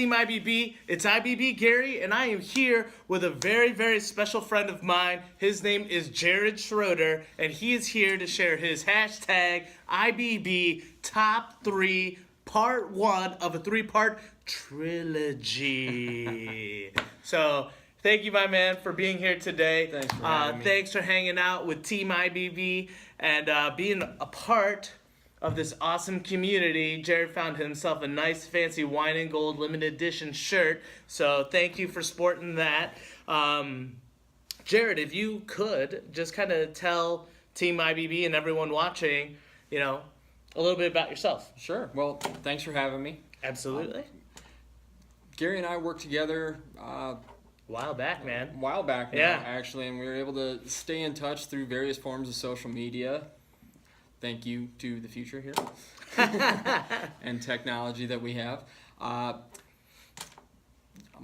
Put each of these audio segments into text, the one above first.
Team IBB. It's IBB Gary, and I am here with a very, very special friend of mine. His name is Jared Schroeder, and he is here to share his hashtag IBB Top 3 Part 1 of a 3-part trilogy. So, thank you, my man, for being here today. Thanks for having me. Thanks for hanging out with Team IBB and being a part of this awesome community. Jared found himself a nice, fancy wine and gold limited edition shirt. So thank you for sporting that. Jared, if you could just kind of tell Team IBB and everyone watching, a little bit about yourself. Sure. Well, thanks for having me. Absolutely. Gary and I worked together While back, man. a while back now, Yeah. actually, and we were able to stay in touch through various forms of social media. Thank you to the future here and technology that we have. I'm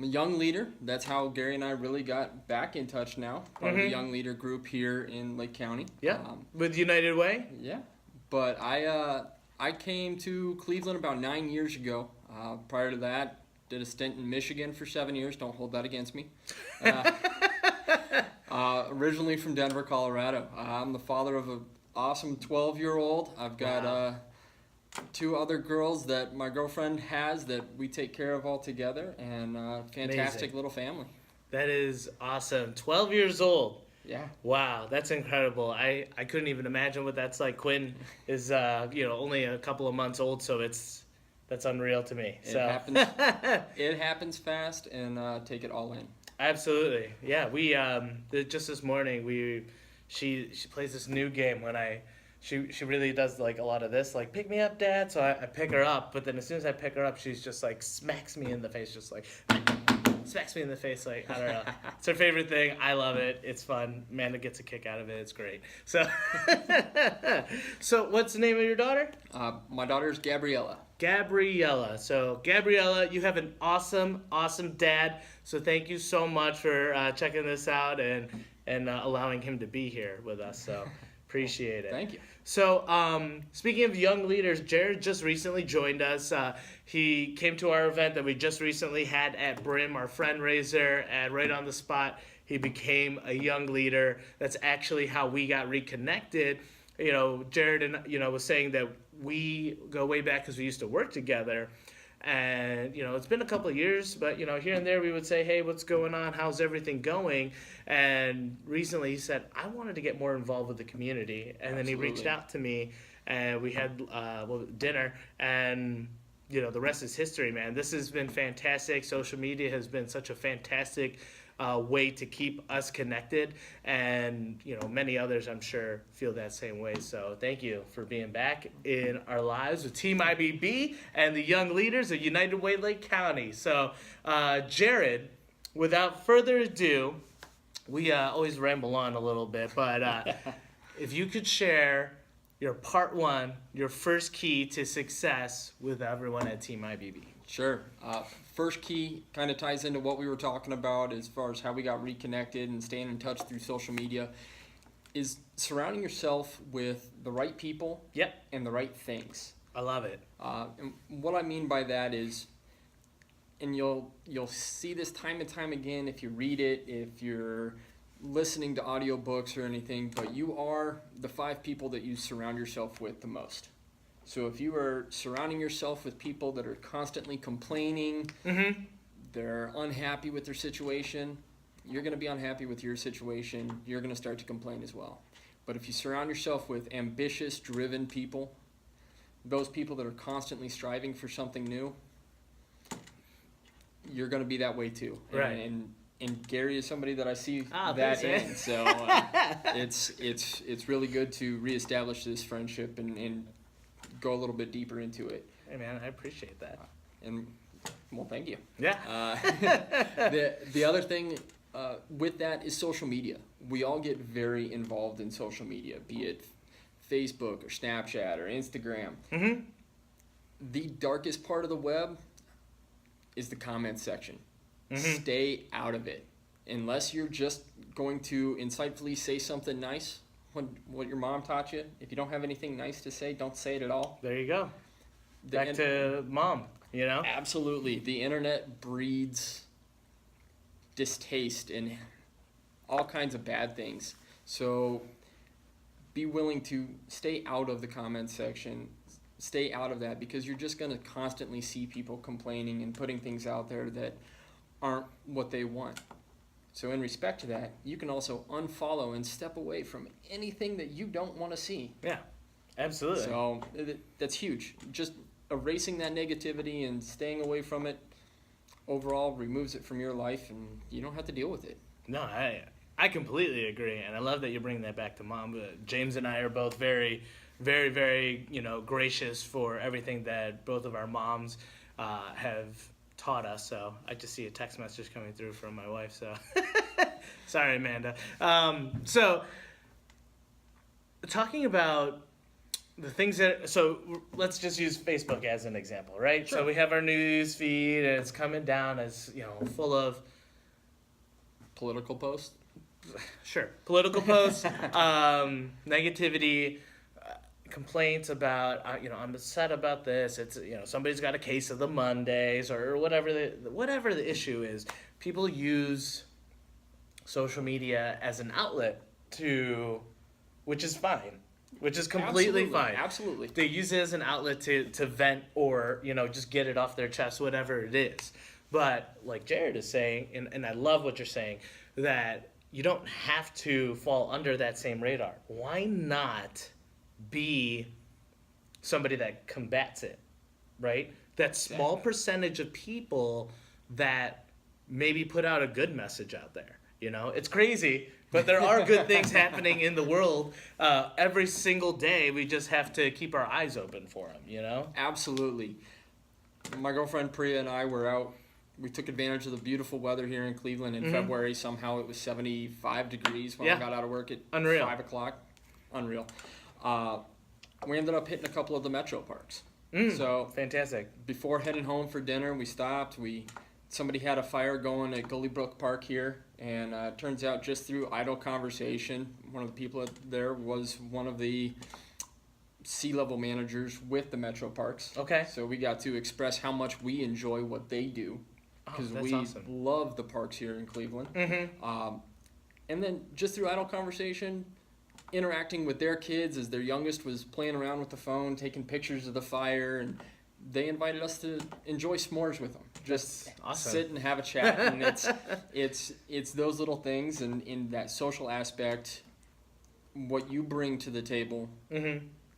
a young leader. That's how Gary and I really got back in touch now. Part of the young leader group here in Lake County. Yeah. With United Way? Yeah. But I came to Cleveland about 9 years ago. Prior to that, did a stint in Michigan for 7 years. Don't hold that against me. Originally from Denver, Colorado. I'm the father of an awesome 12-year-old. I've got 2 other girls that my girlfriend has that we take care of all together, and fantastic Amazing. little family. That is awesome. 12 years old. Yeah. Wow, that's incredible. I couldn't even imagine what that's like. Quinn is only a couple of months old, so that's unreal to me. It So happens. It happens fast, and take it all in. Absolutely. Yeah, we just this morning she plays this new game when she really does like a lot of this, like pick me up, Dad. So I pick her up, but then as soon as I pick her up, she's just like smacks me in the face, just like smacks me in the face, like I don't know. It's her favorite thing. I love it. It's fun. Amanda gets a kick out of it. It's great. So, so what's the name of your daughter? My daughter's Gabriella. Gabriella. So, Gabriella, you have an awesome, awesome dad. So, thank you so much for checking this out and allowing him to be here with us. So, appreciate it. Thank you. So, speaking of young leaders, Jared just recently joined us. He came to our event that we just recently had at Brim, our friend raiser, and right on the spot, he became a young leader. That's actually how we got reconnected. Jared and was saying that we go way back because we used to work together, and it's been a couple of years, but here and there we would say, hey, what's going on, how's everything going? And recently he said, I wanted to get more involved with the community, and then he reached out to me, and we had dinner, and the rest is history, man. This has been fantastic. Social media has been such a fantastic way to keep us connected, and many others I'm sure feel that same way. So thank you for being back in our lives with Team IBB and the young leaders of United Way Lake County. So Jared, without further ado, we always ramble on a little bit, but if you could share your part 1, your first key to success with everyone at Team IBB. Sure. First key kind of ties into what we were talking about as far as how we got reconnected and staying in touch through social media, is surrounding yourself with the right people and the right things. I love it. And what I mean by that is, and you'll see this time and time again if you read it, if you're listening to audiobooks or anything, but you are the 5 people that you surround yourself with the most. So if you are surrounding yourself with people that are constantly complaining, they're unhappy with their situation, you're going to be unhappy with your situation, you're going to start to complain as well. But if you surround yourself with ambitious, driven people, those people that are constantly striving for something new, you're going to be that way too. Right. And Gary is somebody that I see thanks, in. So it's really good to reestablish this friendship and go a little bit deeper into it. Hey man, I appreciate that. And well, thank you. Yeah. The other thing with that is social media. We all get very involved in social media, be it Facebook or Snapchat or Instagram. The darkest part of the web is the comment section. Stay out of it. Unless you're just going to insightfully say something nice, what your mom taught you. If you don't have anything nice to say, don't say it at all. There you go. Back to mom. you know? Absolutely. The internet breeds distaste and all kinds of bad things. So be willing to stay out of the comment section, stay out of that, because you're just going to constantly see people complaining and putting things out there that aren't what they want. So in respect to that, you can also unfollow and step away from anything that you don't want to see. Yeah, absolutely. So that's huge. Just erasing that negativity and staying away from it overall removes it from your life, and you don't have to deal with it. No, I completely agree, and I love that you're bringing that back to Mom. James and I are both very, very, very, gracious for everything that both of our moms have taught us. So I just see a text message coming through from my wife. So sorry, Amanda. So talking about the things so let's just use Facebook as an example, right? Sure. So we have our news feed, and it's coming down as full of Political posts? Sure. Political posts, negativity, complaints about, I'm upset about this. It's, somebody's got a case of the Mondays or whatever the issue is. People use social media as an outlet which is fine, which is completely fine. Absolutely. They use it as an outlet to vent or, just get it off their chest, whatever it is. But like Jared is saying, and I love what you're saying, that you don't have to fall under that same radar. Why not be somebody that combats it, right? That small percentage of people that maybe put out a good message out there. It's crazy, but there are good things happening in the world every single day. We just have to keep our eyes open for them, Absolutely. My girlfriend Priya and I were out. We took advantage of the beautiful weather here in Cleveland in February. Somehow it was 75 degrees when I got out of work at 5 o'clock. Unreal. We ended up hitting a couple of the metro parks. So fantastic. Before heading home for dinner, we stopped. Somebody had a fire going at Gully Brook Park here, and it turns out just through idle conversation, one of the people there was one of the C-level managers with the metro parks. Okay. So we got to express how much we enjoy what they do, because we awesome. love the parks here in Cleveland. And then just through idle conversation, interacting with their kids as their youngest was playing around with the phone, taking pictures of the fire, and they invited us to enjoy s'mores with them. Just awesome. Sit and have a chat, and it's those little things, and in that social aspect, what you bring to the table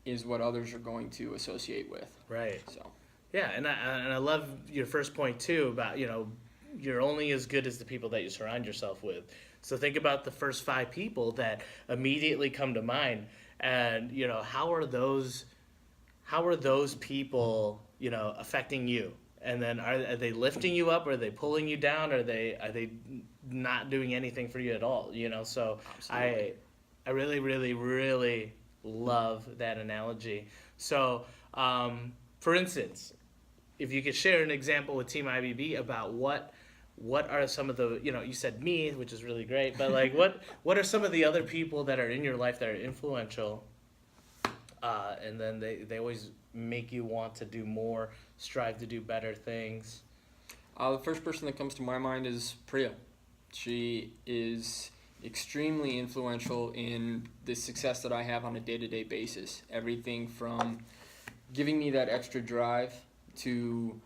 is what others are going to associate with. Right. So. Yeah, and I love your first point too about you're only as good as the people that you surround yourself with. So think about the first 5 people that immediately come to mind, and how are those people affecting you? And then are they lifting you up? Or are they pulling you down? Or are they not doing anything for you at all? So absolutely. I really, really, really love that analogy. So for instance, if you could share an example with Team IBB about what are some of the, you said me, which is really great, but like what are some of the other people that are in your life that are influential, and then they always make you want to do more, strive to do better things? The first person that comes to my mind is Priya. She is extremely influential in the success that I have on a day-to-day basis. Everything from giving me that extra drive to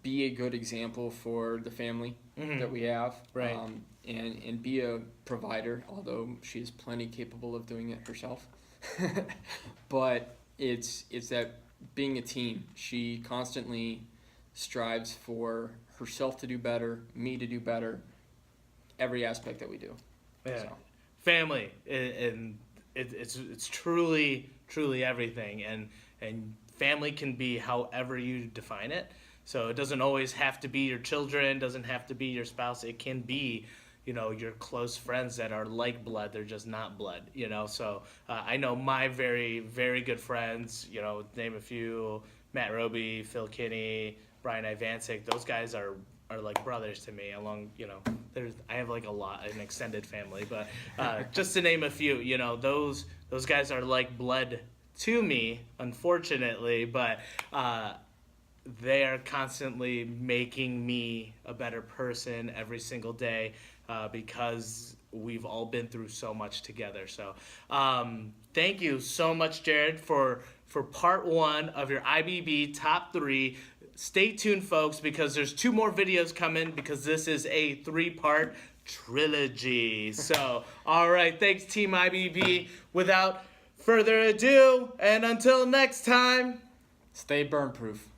be a good example for the family that we have, right. And be a provider, although she is plenty capable of doing it herself. But it's that being a team. She constantly strives for herself to do better, me to do better, every aspect that we do. Yeah. So. Family, and it's truly everything, and family can be however you define it. So it doesn't always have to be your children, doesn't have to be your spouse. It can be, your close friends that are like blood. They're just not blood, So I know my very, very good friends, name a few, Matt Roby, Phil Kinney, Brian Ivancic. Those guys are like brothers to me. Along, I have like an extended family, but just to name a few, those guys are like blood to me, unfortunately, but they are constantly making me a better person every single day because we've all been through so much together. So thank you so much, Jared, for part 1 of your IBB top 3. Stay tuned, folks, because there's 2 more videos coming because this is a 3-part trilogy. So, all right, thanks, Team IBB. Without further ado, and until next time, Stay burn proof.